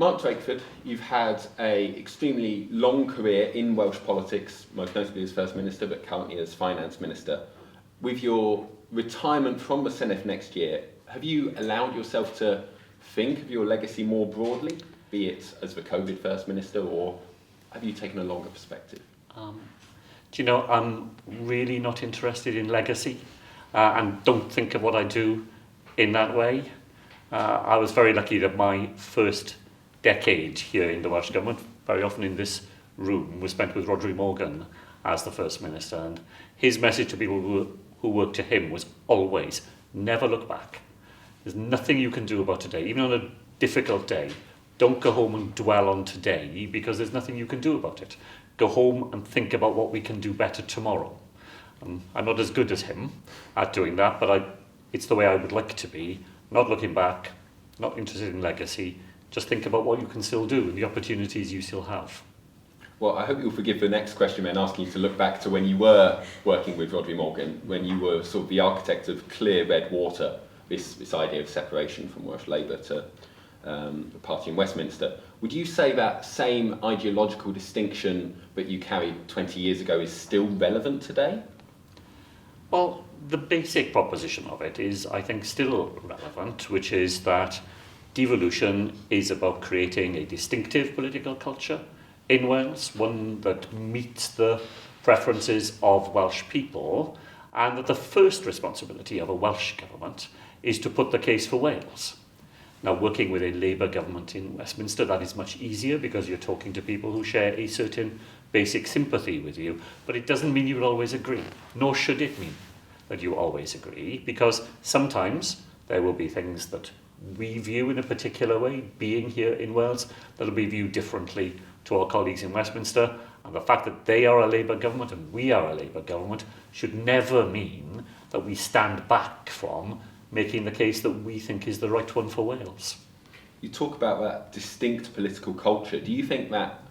Mark Drakeford, you've had an extremely long career in Welsh politics, most notably as First Minister, but currently as Finance Minister. With your retirement from the Senedd next year, have you allowed yourself to think of your legacy more broadly, be it as the COVID First Minister, or have you taken a longer perspective? I'm really not interested in legacy and don't think of what I do in that way. I was very lucky that my first decade here in the Welsh Government, very often in this room, was spent with Rhodri Morgan as the First Minister, and his message to people who worked to him was always, never look back. There's nothing you can do about today, even on a difficult day. Don't go home and dwell on today because there's nothing you can do about it. Go home and think about what we can do better tomorrow. I'm not as good as him at doing that, but it's the way I would like to be. Not looking back, not interested in legacy, just think about what you can still do and the opportunities you still have. Well, I hope you'll forgive the next question then, asking you to look back to when you were working with Rhodri Morgan, when you were sort of the architect of clear red water, this idea of separation from Welsh Labour to the party in Westminster. Would you say that same ideological distinction that you carried 20 years ago is still relevant today? Well, the basic proposition of it is, I think, still relevant, which is that devolution is about creating a distinctive political culture in Wales, one that meets the preferences of Welsh people, and that the first responsibility of a Welsh government is to put the case for Wales. Now, working with a Labour government in Westminster, that is much easier because you're talking to people who share a certain basic sympathy with you, but it doesn't mean you will always agree, nor should it mean that you always agree, because sometimes there will be things that we view in a particular way, being here in Wales, that will be viewed differently to our colleagues in Westminster, and the fact that they are a Labour government and we are a Labour government should never mean that we stand back from making the case that we think is the right one for Wales. You talk about that distinct political culture. Do you think that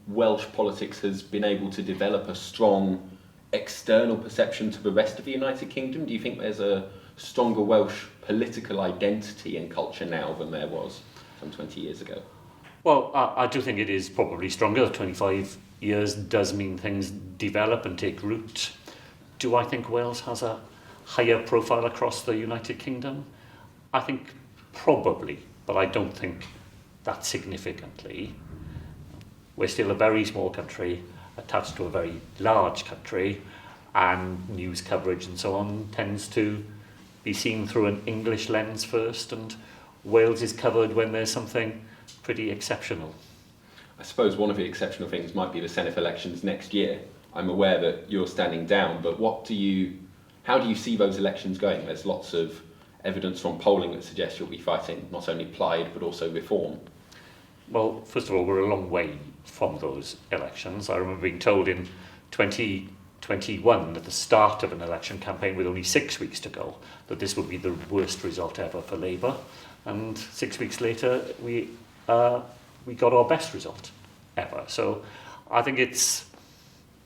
Welsh politics has been able to develop a strong external perception to the rest of the United Kingdom? Do you think there's a stronger Welsh political identity and culture now than there was some 20 years ago? Well, I do think it is probably stronger. 25 years does mean things develop and take root. Do I think Wales has a higher profile across the United Kingdom? I think probably, but I don't think that significantly. We're still a very small country attached to a very large country, and news coverage and so on tends to be seen through an English lens first, and Wales is covered when there's something pretty exceptional. I suppose one of the exceptional things might be the Senedd elections next year. I'm aware that you're standing down, but how do you see those elections going? There's lots of evidence from polling that suggests you'll be fighting not only Plaid but also Reform. Well, first of all, we're a long way from those elections. I remember being told in 2021, at the start of an election campaign with only 6 weeks to go, that this would be the worst result ever for Labour. And 6 weeks later, we got our best result ever. So I think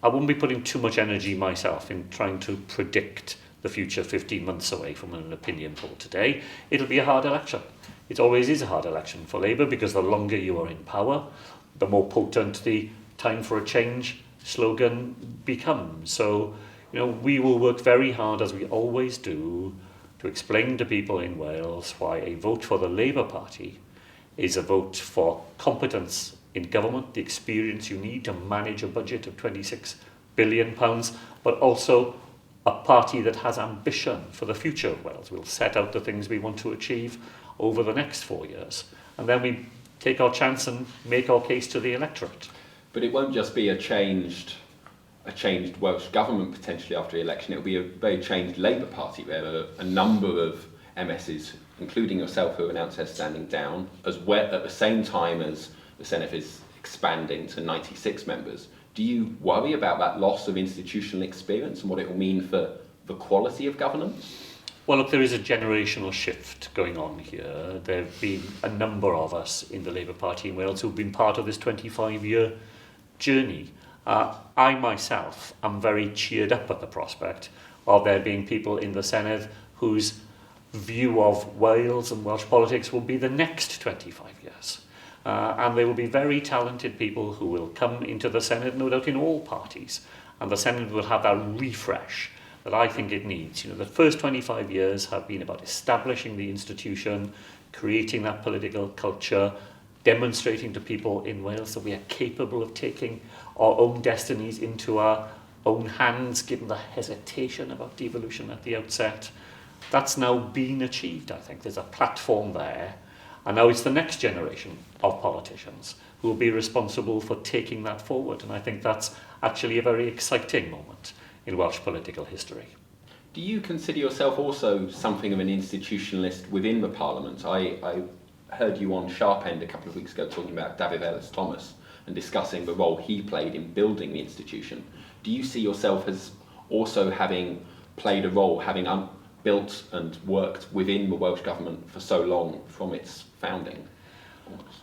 I wouldn't be putting too much energy myself in trying to predict the future 15 months away from an opinion poll today. It'll be a hard election. It always is a hard election for Labour because the longer you are in power, the more potent the time for a change slogan becomes. So, we will work very hard, as we always do, to explain to people in Wales why a vote for the Labour Party is a vote for competence in government, the experience you need to manage a budget of £26 billion, but also a party that has ambition for the future of Wales. We'll set out the things we want to achieve over the next 4 years, and then we take our chance and make our case to the electorate. But it won't just be a changed Welsh government potentially after the election. It'll be a very changed Labour Party. There are a number of MSs, including yourself, who announced they're standing down, as well at the same time as the Senedd is expanding to 96 members. Do you worry about that loss of institutional experience and what it will mean for the quality of governance? Well, look, there is a generational shift going on here. There have been a number of us in the Labour Party in Wales who've been part of this 25-year journey. I myself am very cheered up at the prospect of there being people in the Senedd whose view of Wales and Welsh politics will be the next 25 years. And there will be very talented people who will come into the Senedd, no doubt in all parties. And the Senedd will have that refresh that I think it needs. You know, the first 25 years have been about establishing the institution, creating that political culture, demonstrating to people in Wales that we are capable of taking our own destinies into our own hands, given the hesitation about devolution at the outset. That's now been achieved, I think. There's a platform there. And now it's the next generation of politicians who will be responsible for taking that forward. And I think that's actually a very exciting moment in Welsh political history. Do you consider yourself also something of an institutionalist within the Parliament? I heard you on Sharp End a couple of weeks ago talking about David Ellis-Thomas and discussing the role he played in building the institution. Do you see yourself as also having played a role, having built and worked within the Welsh Government for so long from its founding? Almost.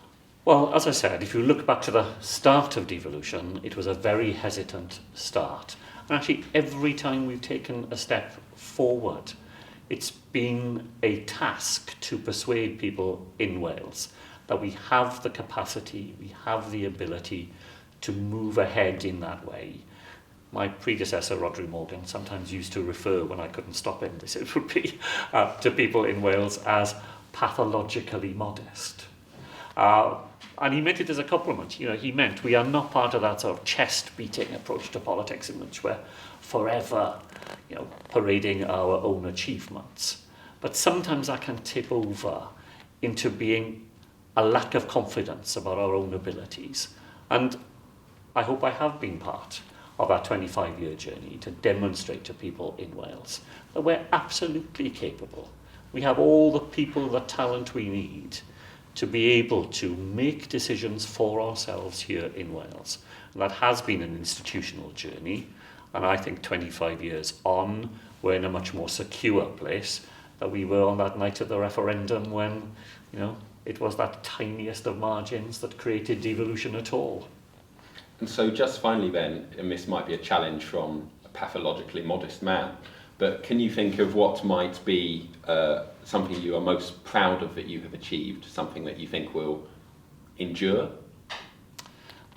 Well, as I said, if you look back to the start of devolution, it was a very hesitant start. And actually, every time we've taken a step forward, it's been a task to persuade people in Wales that we have the capacity, we have the ability to move ahead in that way. My predecessor, Rodri Morgan, sometimes used to refer, when I couldn't stop him, this it would be, to people in Wales as pathologically modest. And he meant it as a compliment. You know, he meant we are not part of that sort of chest-beating approach to politics in which we're forever, you know, parading our own achievements. But sometimes that can tip over into being a lack of confidence about our own abilities. And I hope I have been part of that 25-year journey to demonstrate to people in Wales that we're absolutely capable. We have all the people, the talent we need to be able to make decisions for ourselves here in Wales. And that has been an institutional journey, and I think 25 years on, we're in a much more secure place than we were on that night of the referendum when, you know, it was that tiniest of margins that created devolution at all. And so just finally then, and this might be a challenge from a pathologically modest man, but can you think of what might be something you are most proud of that you have achieved, something that you think will endure?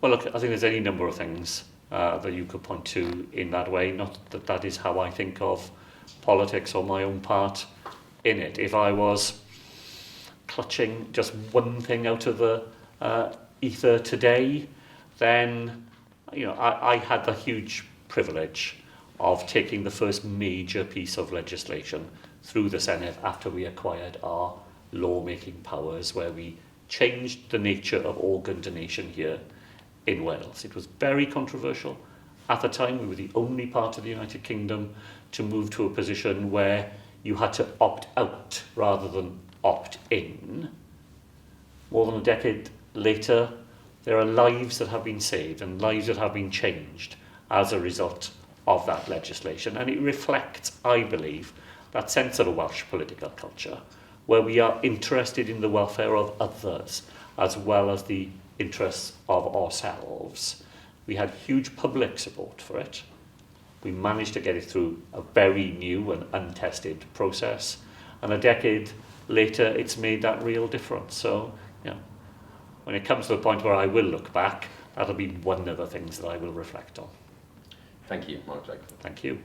Well, look, I think there's any number of things that you could point to in that way. Not that that is how I think of politics or my own part in it. If I was clutching just one thing out of the ether today, then, you know, I had the huge privilege of taking the first major piece of legislation through the Senedd after we acquired our lawmaking powers, where we changed the nature of organ donation here in Wales. It was very controversial. At the time, we were the only part of the United Kingdom to move to a position where you had to opt out rather than opt in. More than a decade later, there are lives that have been saved and lives that have been changed as a result of that legislation. And it reflects, I believe, that sense of a Welsh political culture where we are interested in the welfare of others as well as the interests of ourselves. We had huge public support for it. We managed to get it through a very new and untested process. And a decade later, it's made that real difference. So, you know, when it comes to the point where I will look back, that'll be one of the things that I will reflect on. Thank you, Mark Drakeford. Thank you.